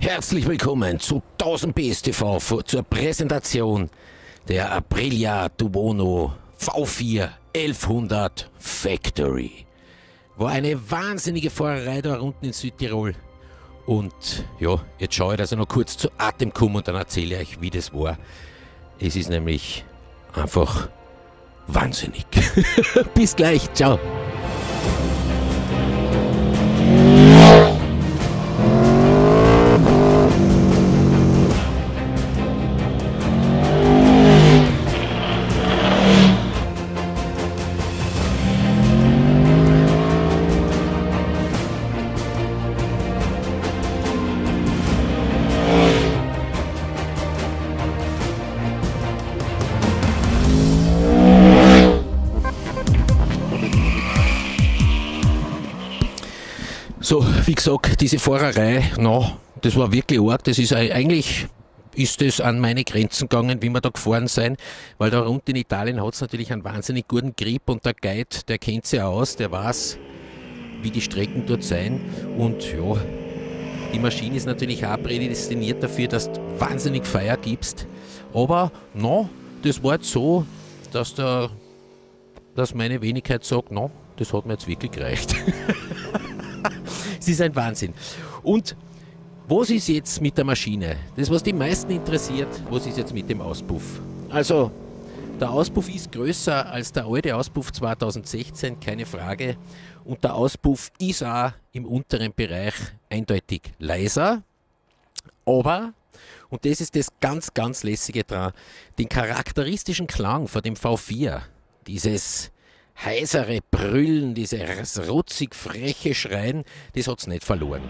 Herzlich willkommen zu 1000 BSTV zur Präsentation der Aprilia Tuono V4 1100 Factory. War eine wahnsinnige Fahrerei da unten in Südtirol. Und ja, jetzt schaue ich, dass ich noch kurz zu Atem komme und dann erzähle ich euch, wie das war. Es ist nämlich einfach wahnsinnig. Bis gleich, ciao. So, wie gesagt, diese Fahrerei, das war wirklich arg. Das ist eigentlich, ist das an meine Grenzen gegangen, wie wir da gefahren sind, weil da unten in Italien hat es natürlich einen wahnsinnig guten Grip und der Guide, der kennt sich aus, der weiß, wie die Strecken dort sein. Und ja, die Maschine ist natürlich auch prädestiniert dafür, dass du wahnsinnig Feuer gibst. Aber das war jetzt so, dass meine Wenigkeit sagt, das hat mir jetzt wirklich gereicht. Es ist ein Wahnsinn. Und was ist jetzt mit der Maschine? Das, was die meisten interessiert, was ist jetzt mit dem Auspuff? Also, der Auspuff ist größer als der alte Auspuff 2016, keine Frage. Und der Auspuff ist auch im unteren Bereich eindeutig leiser. Aber, und das ist das ganz, ganz Lässige dran, den charakteristischen Klang von dem V4, dieses heisere Brüllen, dieses rotzig freche Schreien, das hat es nicht verloren.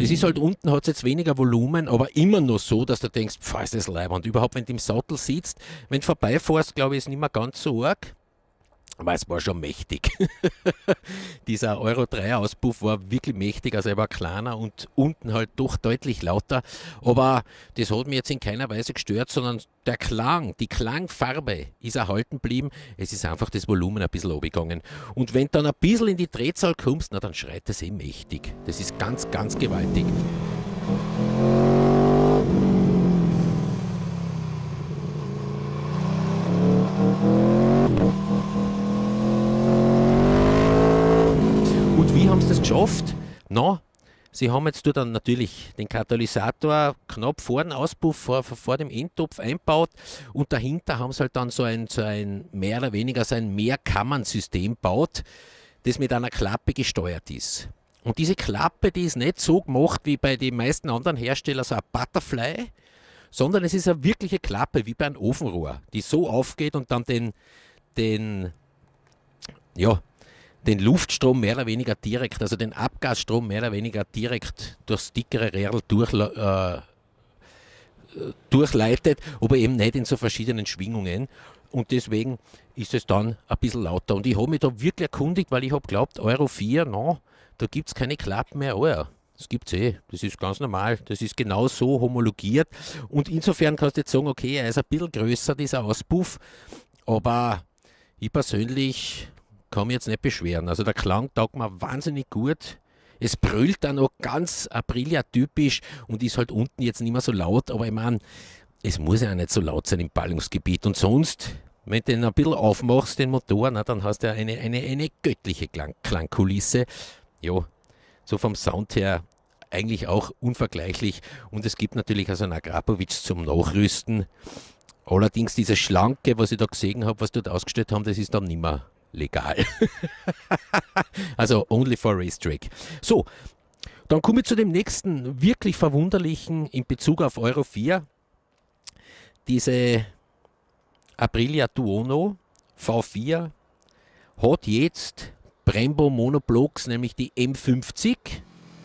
Es ist halt unten, hat es jetzt weniger Volumen, aber immer noch so, dass du denkst, pf, ist das leibend. Überhaupt, wenn du im Sattel sitzt, wenn du vorbeifährst, glaube ich, ist nicht mehr ganz so arg. Aber es war schon mächtig. Dieser Euro 3 Auspuff war wirklich mächtig, also er war kleiner und unten halt doch deutlich lauter. Aber das hat mich jetzt in keiner Weise gestört, sondern der Klang, die Klangfarbe ist erhalten geblieben. Es ist einfach das Volumen ein bisschen runtergegangen. Und wenn du dann ein bisschen in die Drehzahl kommst, dann schreit das mächtig. Das ist ganz, ganz gewaltig. Und wie haben sie das geschafft? Sie haben jetzt dann natürlich den Katalysator knapp vor dem Auspuff, vor dem Endtopf eingebaut und dahinter haben sie halt dann so ein mehr oder weniger so ein Mehrkammernsystem gebaut, das mit einer Klappe gesteuert ist. Und diese Klappe, die ist nicht so gemacht wie bei den meisten anderen Herstellern, so ein Butterfly, sondern es ist eine wirkliche Klappe, wie bei einem Ofenrohr, die so aufgeht und dann den Luftstrom mehr oder weniger direkt, also den Abgasstrom mehr oder weniger direkt durchs dickere Rädel durchleitet, aber eben nicht in so verschiedenen Schwingungen. Und deswegen ist es dann ein bisschen lauter. Und ich habe mich da wirklich erkundigt, weil ich habe geglaubt, Euro 4, da gibt es keine Klappen mehr. Oh ja, das gibt es das ist ganz normal. Das ist genau so homologiert. Und insofern kannst du jetzt sagen, okay, er ist ein bisschen größer, dieser Auspuff, aber ich persönlich kann mich jetzt nicht beschweren. Also der Klang taugt mir wahnsinnig gut. Es brüllt dann auch ganz Aprilia-typisch und ist halt unten jetzt nicht mehr so laut, aber ich meine, es muss ja auch nicht so laut sein im Ballungsgebiet. Und sonst, wenn du den ein bisschen aufmachst, den Motor, dann hast du ja eine göttliche Klangkulisse. Ja, so vom Sound her eigentlich auch unvergleichlich. Und es gibt natürlich also einen Agrapovic zum Nachrüsten. Allerdings diese Schlanke, was ich da gesehen habe, was dort ausgestellt haben, das ist dann nicht mehr legal. Also only for racetrack. So, dann komme ich zu dem nächsten wirklich verwunderlichen in Bezug auf Euro 4. Diese Aprilia Tuono V4 hat jetzt Brembo Monoblocks, nämlich die M50,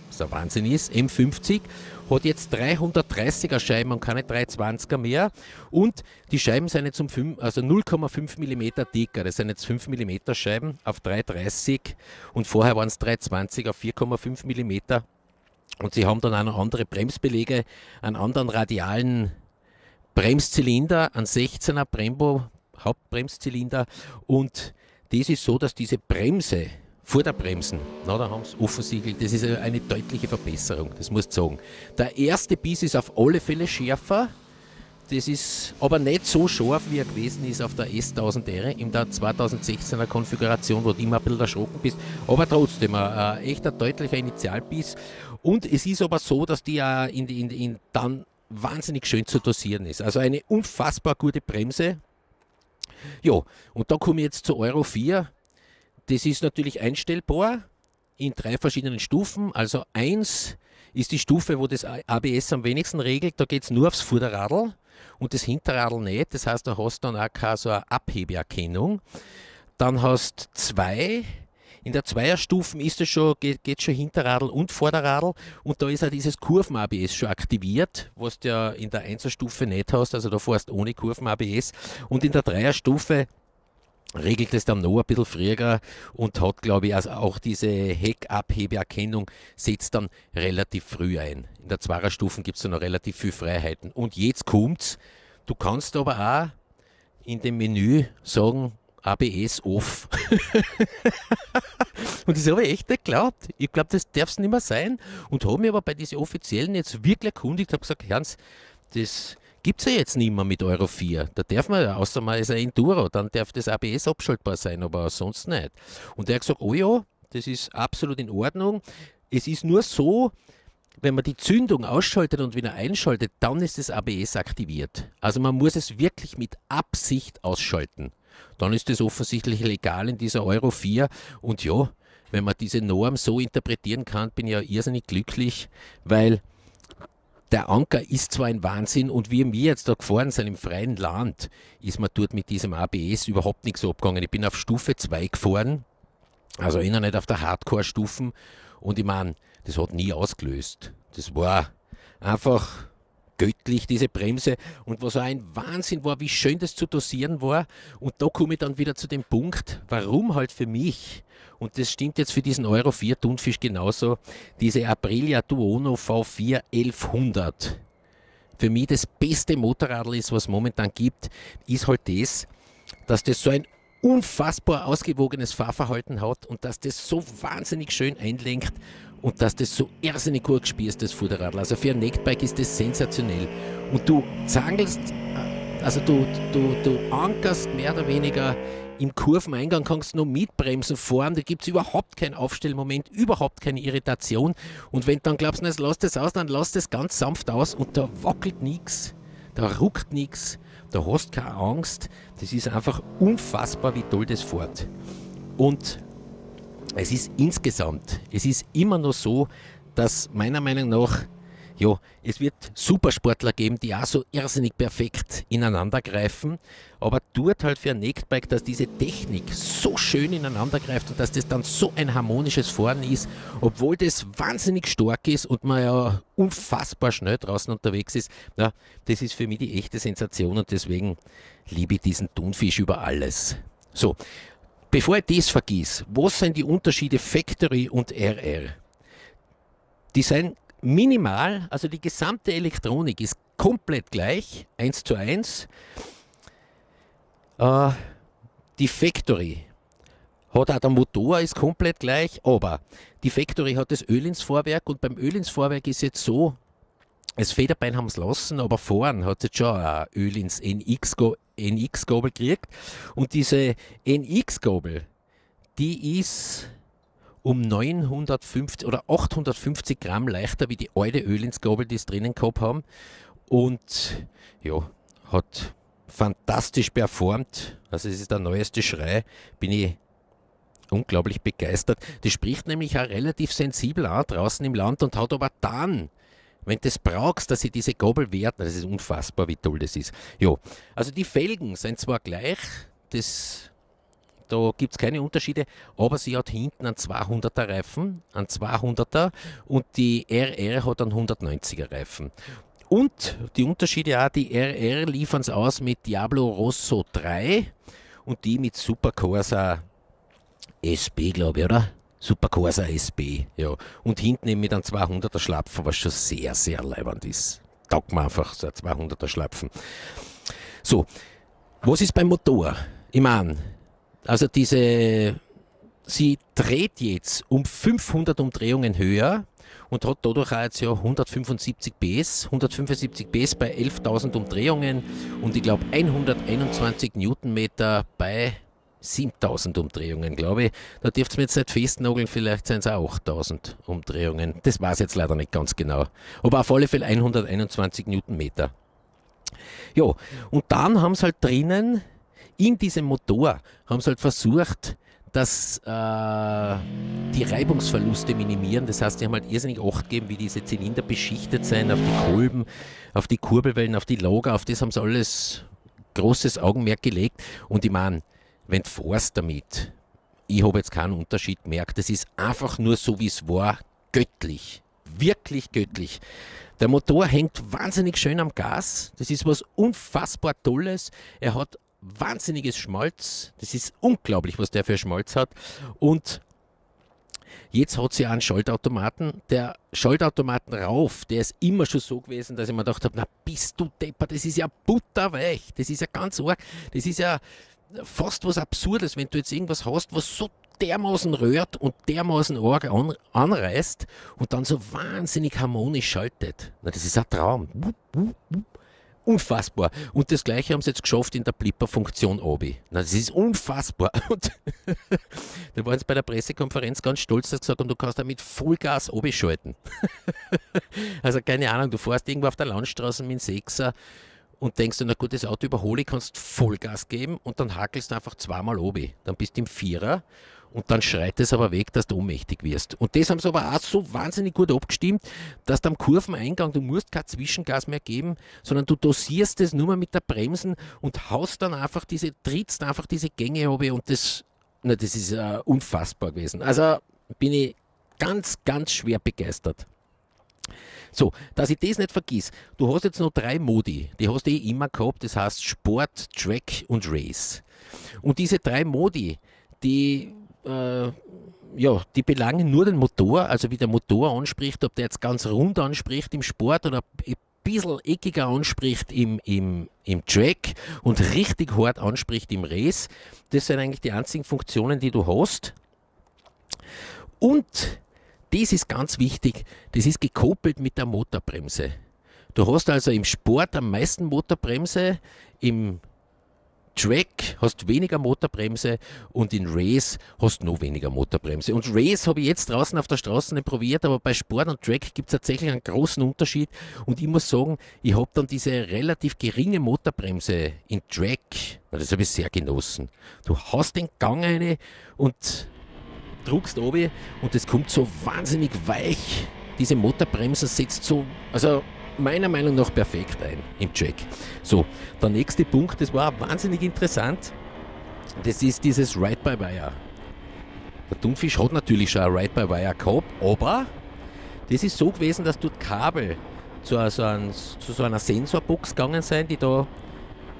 was ein Wahnsinn ist, M50, hat jetzt 330er Scheiben und keine 320er mehr und die Scheiben sind jetzt 0,5 mm dicker, das sind jetzt 5 mm Scheiben auf 330 und vorher waren es 320 auf 4,5 mm und sie haben dann auch noch andere Bremsbeläge, einen anderen radialen Bremszylinder, einen 16er Brembo Hauptbremszylinder und das ist so, dass diese Bremse Vorderbremsen, na, da haben sie offensichtlich, das ist eine deutliche Verbesserung, das musst du sagen. Der erste Biss ist auf alle Fälle schärfer, das ist aber nicht so scharf, wie er gewesen ist auf der S1000R in der 2016er Konfiguration, wo du immer ein bisschen erschrocken bist, aber trotzdem echt ein deutlicher Initialbiss. Und es ist aber so, dass die ja dann wahnsinnig schön zu dosieren ist. Also eine unfassbar gute Bremse. Ja, und dann komme ich jetzt zu Euro 4. Das ist natürlich einstellbar in 3 verschiedenen Stufen. Also 1 ist die Stufe, wo das ABS am wenigsten regelt. Da geht es nur aufs Vorderradl und das Hinterradl nicht. Das heißt, da hast du dann auch keine so eine Abhebeerkennung. Dann hast du 2. In der Zweierstufen ist es schon, geht schon Hinterradl und Vorderradl und da ist auch dieses Kurven-ABS schon aktiviert, was du ja in der Einserstufe nicht hast, also da fährst du ohne Kurven-ABS. Und in der Dreierstufe regelt es dann noch ein bisschen früher und hat, glaube ich, also auch diese Heckabhebeerkennung setzt dann relativ früh ein. In der Zweierstufen gibt es dann noch relativ viele Freiheiten. Und jetzt kommt's, du kannst aber auch in dem Menü sagen, ABS off. Und das habe ich echt nicht geglaubt. Ich glaube, das darf es nicht mehr sein. Und habe mich aber bei diesen Offiziellen jetzt wirklich erkundigt, habe gesagt, Hans, das gibt es ja jetzt nicht mehr mit Euro 4. Da darf man ja, außer man ist ein Enduro, dann darf das ABS abschaltbar sein, aber sonst nicht. Und er hat gesagt, oh ja, das ist absolut in Ordnung. Es ist nur so, wenn man die Zündung ausschaltet und wieder einschaltet, dann ist das ABS aktiviert. Also man muss es wirklich mit Absicht ausschalten. Dann ist das offensichtlich legal in dieser Euro 4. Und ja, wenn man diese Norm so interpretieren kann, bin ich ja irrsinnig glücklich, weil der Anker ist zwar ein Wahnsinn und wie wir jetzt da gefahren sind im freien Land, ist man dort mit diesem ABS überhaupt nichts abgegangen. Ich bin auf Stufe 2 gefahren, also noch nicht auf der Hardcore-Stufen und ich meine, das hat nie ausgelöst. Das war einfach göttlich, diese Bremse. Und was auch ein Wahnsinn war, wie schön das zu dosieren war. Und da komme ich dann wieder zu dem Punkt, warum halt für mich, und das stimmt jetzt für diesen Euro 4 Thunfisch genauso, diese Aprilia Tuono V4 1100 für mich das beste Motorradl ist, was es momentan gibt, ist halt das, dass das so ein unfassbar ausgewogenes Fahrverhalten hat und dass das so wahnsinnig schön einlenkt und dass das so irrsinnig gut gespielt ist, das Vorderradl. Also für ein Neckbike ist das sensationell. Und du zangelst, also du ankerst mehr oder weniger im Kurveneingang, kannst nur mitbremsen fahren, da gibt es überhaupt keinen Aufstellmoment, überhaupt keine Irritation. Und wenn du dann glaubst, na, lass das aus, dann lass das ganz sanft aus und da wackelt nichts, da ruckt nichts. Da hast du keine Angst. Das ist einfach unfassbar, wie toll das fährt. Und es ist insgesamt, es ist immer noch so, dass meiner Meinung nach, ja, es wird Supersportler geben, die auch so irrsinnig perfekt ineinander greifen, aber dort halt für ein Neckbike, dass diese Technik so schön ineinander greift und dass das dann so ein harmonisches Fahren ist, obwohl das wahnsinnig stark ist und man ja unfassbar schnell draußen unterwegs ist, na, das ist für mich die echte Sensation und deswegen liebe ich diesen Thunfisch über alles. So, bevor ich das vergiss, was sind die Unterschiede Factory und RR? Die sind minimal, also die gesamte Elektronik ist komplett gleich, 1:1. Die Factory hat auch der Motor ist komplett gleich, aber die Factory hat das Öl ins Vorwerk und beim Öl ins Vorwerk ist jetzt so, das Federbein haben sie lassen, aber vorn hat es jetzt schon ein Öl ins NX-Gabel gekriegt und diese NX-Gabel, die ist um 950 oder 850 Gramm leichter wie die alte Ölinsgabel, die es drinnen gehabt haben. Und ja, hat fantastisch performt. Also es ist der neueste Schrei. Bin ich unglaublich begeistert. Das spricht nämlich auch relativ sensibel an draußen im Land und hat aber dann, wenn du das brauchst, dass sie diese Gabel wert, das ist unfassbar, wie toll das ist. Ja, also die Felgen sind zwar gleich, da gibt es keine Unterschiede, aber sie hat hinten einen 200er Reifen, einen 200er und die RR hat einen 190er Reifen. Und die Unterschiede auch, die RR liefern es aus mit Diablo Rosso 3 und die mit Super Corsa SB, glaube ich, oder? Super Corsa SB, ja. Und hinten eben mit einem 200er Schlapfen, was schon sehr, sehr leibend ist. Taugt mir einfach so ein 200er Schlapfen. So, was ist beim Motor? Ich meine, also diese sie dreht jetzt um 500 Umdrehungen höher und hat dadurch auch jetzt ja 175 PS, 175 PS bei 11.000 Umdrehungen und ich glaube 121 Newtonmeter bei 7.000 Umdrehungen, glaube ich. Da dürft ihr mir jetzt nicht festnageln, vielleicht sind es auch 8.000 Umdrehungen. Das weiß ich jetzt leider nicht ganz genau. Aber auf alle Fälle 121 Newtonmeter. Ja, und dann haben sie halt drinnen, in diesem Motor, haben sie halt versucht, dass die Reibungsverluste minimieren. Das heißt, die haben halt irrsinnig Acht gegeben, wie diese Zylinder beschichtet sind, auf die Kolben, auf die Kurbelwellen, auf die Lager, auf das haben sie alles großes Augenmerk gelegt. Und ich meine, wenn du fährst damit, ich habe jetzt keinen Unterschied gemerkt, das ist einfach nur so, wie es war, göttlich. Wirklich göttlich. Der Motor hängt wahnsinnig schön am Gas. Das ist was unfassbar Tolles. Er hat wahnsinniges Schmalz. Das ist unglaublich, was der für Schmalz hat. Und jetzt hat sie auch einen Schaltautomaten. Der Schaltautomaten rauf, der ist immer schon so gewesen, dass ich mir gedacht habe, na bist du Depper, das ist ja butterweich. Das ist ja ganz arg. Das ist ja fast was Absurdes, wenn du jetzt irgendwas hast, was so dermaßen rührt und dermaßen arg anreißt und dann so wahnsinnig harmonisch schaltet. Na, das ist ein Traum. Unfassbar. Und das Gleiche haben sie jetzt geschafft in der Blipper-Funktion obi. Na, das ist unfassbar. Und da waren sie bei der Pressekonferenz ganz stolz, dass sie gesagt haben, du kannst da mit Vollgas obi schalten. Also keine Ahnung, du fährst irgendwo auf der Landstraße mit dem Sechser und denkst du, na gut, das Auto überhole ich, kannst Vollgas geben und dann hakelst du einfach zweimal obi. Dann bist du im Vierer und dann schreit es aber weg, dass du ohnmächtig wirst. Und das haben sie aber auch so wahnsinnig gut abgestimmt, dass du am Kurveneingang, du musst kein Zwischengas mehr geben, sondern du dosierst es nur mal mit der Bremsen und haust dann einfach trittst einfach diese Gänge obi und das ist unfassbar gewesen. Also bin ich ganz, ganz schwer begeistert. So, dass ich das nicht vergiss, du hast jetzt noch 3 Modi, die hast du immer gehabt, das heißt Sport, Track und Race. Und diese 3 Modi, die belangen nur den Motor, also wie der Motor anspricht, ob der jetzt ganz rund anspricht im Sport oder ein bisschen eckiger anspricht im Track und richtig hart anspricht im Race. Das sind eigentlich die einzigen Funktionen, die du hast. Und das ist ganz wichtig, das ist gekoppelt mit der Motorbremse. Du hast also im Sport am meisten Motorbremse, im Track hast weniger Motorbremse und in Race hast noch weniger Motorbremse. Und Race habe ich jetzt draußen auf der Straße nicht probiert, aber bei Sport und Track gibt es tatsächlich einen großen Unterschied. Und ich muss sagen, ich habe dann diese relativ geringe Motorbremse in Track, das habe ich sehr genossen. Du hast den Gang rein und druckst oben und es kommt so wahnsinnig weich. Diese Motorbremse setzt so, also meiner Meinung nach perfekt ein im Track. So, der nächste Punkt, das war wahnsinnig interessant, das ist dieses Ride-by-Wire. Der Thunfisch hat natürlich schon ein Ride-by-Wire gehabt, aber das ist so gewesen, dass dort Kabel zu so einer Sensorbox gegangen sind, die da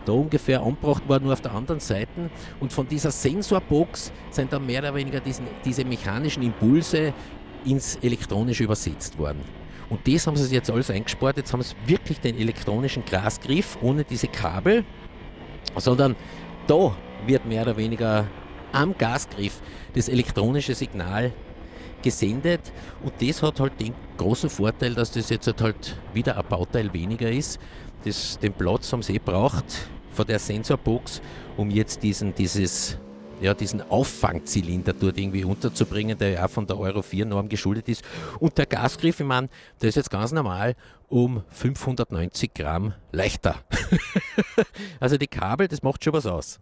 ungefähr angebracht worden, nur auf der anderen Seite. Und von dieser Sensorbox sind dann mehr oder weniger diese mechanischen Impulse ins Elektronische übersetzt worden. Und das haben sie jetzt alles eingespart. Jetzt haben sie wirklich den elektronischen Grasgriff ohne diese Kabel, sondern da wird mehr oder weniger am Gasgriff das elektronische Signal gesendet. Und das hat halt den großen Vorteil, dass das jetzt halt wieder ein Bauteil weniger ist. Den Platz haben sie braucht von der Sensorbox, um jetzt diesen Auffangzylinder dort irgendwie unterzubringen, der ja auch von der Euro 4 Norm geschuldet ist. Und der Gasgriff, ich meine, der ist jetzt ganz normal um 590 Gramm leichter. Also die Kabel, das macht schon was aus.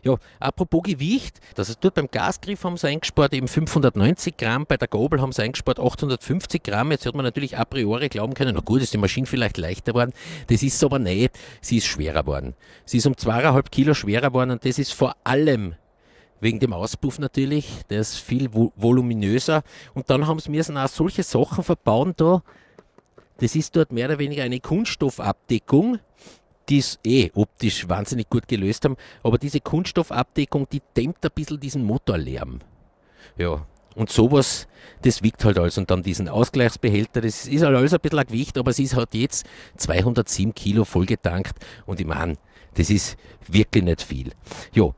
Ja, apropos Gewicht, das ist dort beim Gasgriff haben sie eingespart eben 590 Gramm, bei der Gabel haben sie eingespart 850 Gramm. Jetzt wird man natürlich a priori glauben können, na gut, ist die Maschine vielleicht leichter geworden. Das ist aber nicht, sie ist schwerer geworden. Sie ist um 2,5 Kilo schwerer geworden und das ist vor allem wegen dem Auspuff natürlich, der ist viel voluminöser. Und dann haben sie müssen auch solche Sachen verbauen da. Das ist dort mehr oder weniger eine Kunststoffabdeckung, die es optisch wahnsinnig gut gelöst haben, aber diese Kunststoffabdeckung, die dämmt ein bisschen diesen Motorlärm. Ja, und sowas, das wiegt halt alles. Und dann diesen Ausgleichsbehälter, das ist halt alles ein bisschen ein Gewicht, aber es ist halt jetzt 207 Kilo vollgetankt und ich meine, das ist wirklich nicht viel. Ja,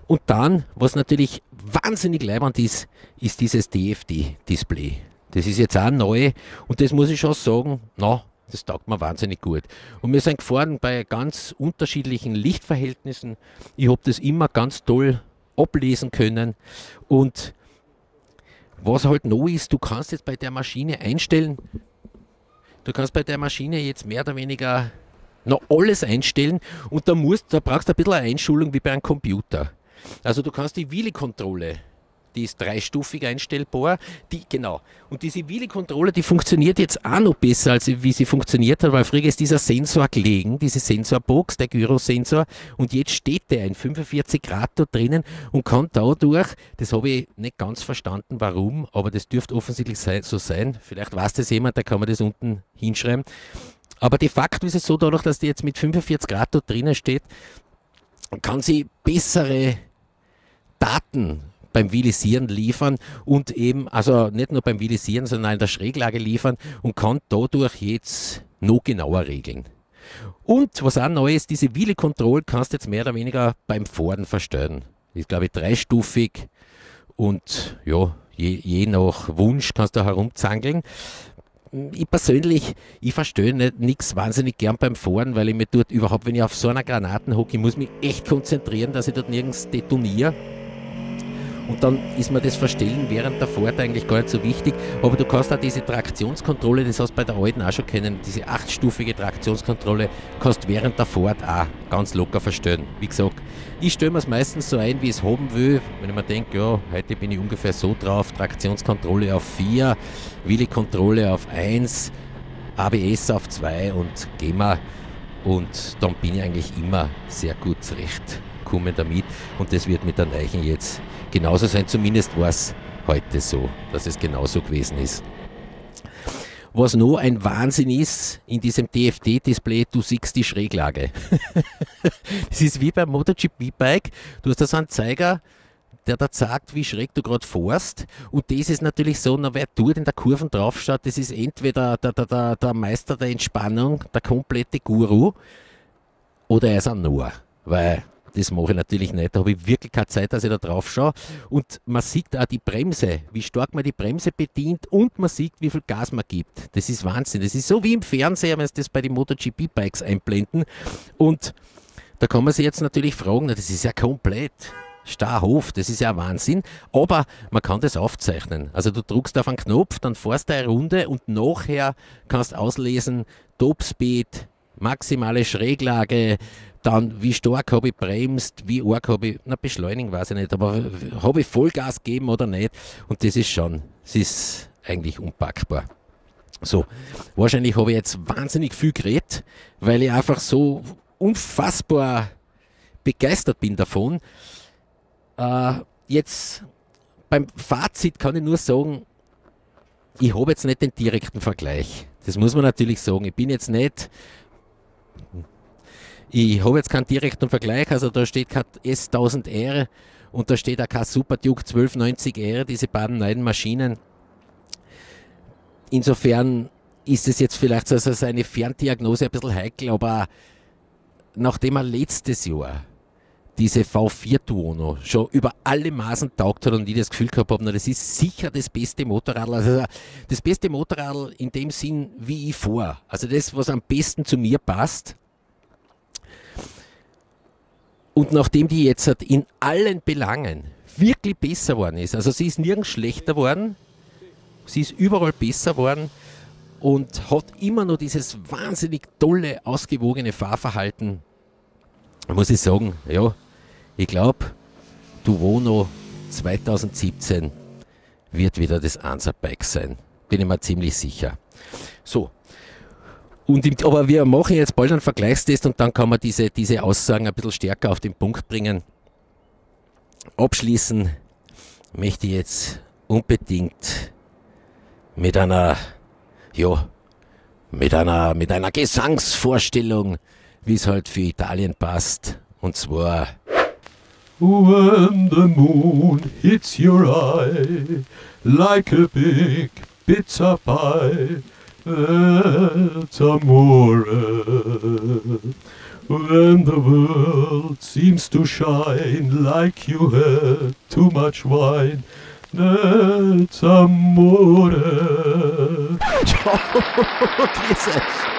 Und dann, was natürlich wahnsinnig leibend ist, ist dieses DFD-Display. Das ist jetzt auch neu und das muss ich schon sagen, na, das taugt mir wahnsinnig gut. Und wir sind gefahren bei ganz unterschiedlichen Lichtverhältnissen. Ich habe das immer ganz toll ablesen können. Und was halt neu ist, du kannst jetzt bei der Maschine einstellen, du kannst bei der Maschine jetzt mehr oder weniger noch alles einstellen und da brauchst du ein bisschen eine Einschulung wie bei einem Computer. Also du kannst die Wheelie-Kontrolle, die ist dreistufig einstellbar, genau. Und diese Wheelie-Kontrolle, die funktioniert jetzt auch noch besser, als wie sie funktioniert hat, weil früher ist dieser Sensor gelegen, diese Sensorbox, der Gyrosensor, und jetzt steht der in 45 Grad da drinnen und kann dadurch, das habe ich nicht ganz verstanden, warum, aber das dürfte offensichtlich so sein, vielleicht weiß das jemand, da kann man das unten hinschreiben, aber de facto ist es so, dadurch, dass die jetzt mit 45 Grad da drinnen steht, kann sie bessere Daten beim Wheelisieren liefern und eben, also nicht nur beim Wheelisieren, sondern in der Schräglage liefern und kann dadurch jetzt noch genauer regeln. Und was auch neu ist, diese Wheelie Control kannst du jetzt mehr oder weniger beim Fahren verstellen. Ist glaube ich dreistufig und ja, je nach Wunsch kannst du herumzangeln. Ich persönlich, ich verstehe nichts wahnsinnig gern beim Fahren, weil ich mir dort überhaupt, wenn ich auf so einer Granaten hocke, ich muss mich echt konzentrieren, dass ich dort nirgends detoniere. Und dann ist mir das Verstellen während der Fahrt eigentlich gar nicht so wichtig. Aber du kannst auch diese Traktionskontrolle, das hast du bei der alten auch schon kennen, diese 8-stufige Traktionskontrolle, kannst während der Fahrt auch ganz locker verstellen. Wie gesagt, ich stelle mir es meistens so ein, wie ich es haben will. Wenn ich mir denke, ja, heute bin ich ungefähr so drauf, Traktionskontrolle auf 4, Wheelie-Kontrolle auf 1, ABS auf 2 und GEMA. Und dann bin ich eigentlich immer sehr gut zurechtgekommen damit. Und das wird mit der Neichen jetzt genauso sein, zumindest war es heute so, dass es genauso gewesen ist. Was noch ein Wahnsinn ist in diesem DFD-Display, du siehst die Schräglage. Das ist wie beim MotoGP-Bike, du hast da so einen Zeiger, der da sagt, wie schräg du gerade fährst. Und das ist natürlich so, na, wer dort in der Kurven draufschaut, das ist entweder der Meister der Entspannung, der komplette Guru, oder er ist ein Noah, weil das mache ich natürlich nicht. Da habe ich wirklich keine Zeit, dass ich da drauf schaue. Und man sieht auch die Bremse, wie stark man die Bremse bedient und man sieht, wie viel Gas man gibt. Das ist Wahnsinn. Das ist so wie im Fernseher, wenn sie das bei den MotoGP-Bikes einblenden. Und da kann man sich jetzt natürlich fragen, na, das ist ja komplett Starhof, das ist ja Wahnsinn. Aber man kann das aufzeichnen. Also du drückst auf einen Knopf, dann fährst du eine Runde und nachher kannst auslesen, Topspeed, maximale Schräglage, dann wie stark habe ich bremst, wie arg habe ich, na beschleunigen weiß ich nicht, aber habe ich Vollgas gegeben oder nicht? Und das ist eigentlich unpackbar. So, wahrscheinlich habe ich jetzt wahnsinnig viel geredet, weil ich einfach so unfassbar begeistert bin davon. Jetzt beim Fazit kann ich nur sagen, ich habe jetzt nicht den direkten Vergleich. Das muss man natürlich sagen. Ich habe jetzt keinen direkten Vergleich, also da steht kein S1000R und da steht auch kein Super Duke 1290R, diese beiden neuen Maschinen. Insofern ist es jetzt vielleicht so also eine Ferndiagnose ein bisschen heikel, aber nachdem er letztes Jahr diese V4 Tuono schon über alle Maßen taugt hat und ich das Gefühl gehabt habe, das ist sicher das beste Motorrad, also das beste Motorrad in dem Sinn, wie ich fahre. Also das, was am besten zu mir passt. Und nachdem die jetzt in allen Belangen wirklich besser geworden ist, also sie ist nirgends schlechter geworden, sie ist überall besser geworden und hat immer noch dieses wahnsinnig tolle, ausgewogene Fahrverhalten, muss ich sagen, ja, ich glaube, Tuono 2017 wird wieder das Answer-Bike sein. Bin ich mir ziemlich sicher. So. Aber wir machen jetzt bald einen Vergleichstest und dann kann man diese Aussagen ein bisschen stärker auf den Punkt bringen. Abschließen möchte ich jetzt unbedingt mit einer Gesangsvorstellung, wie es halt für Italien passt. Und zwar: When the moon hits your eye like a big pizza pie, that's amore. When the world seems to shine like you had too much wine, that's amore. Ciao, grüß euch.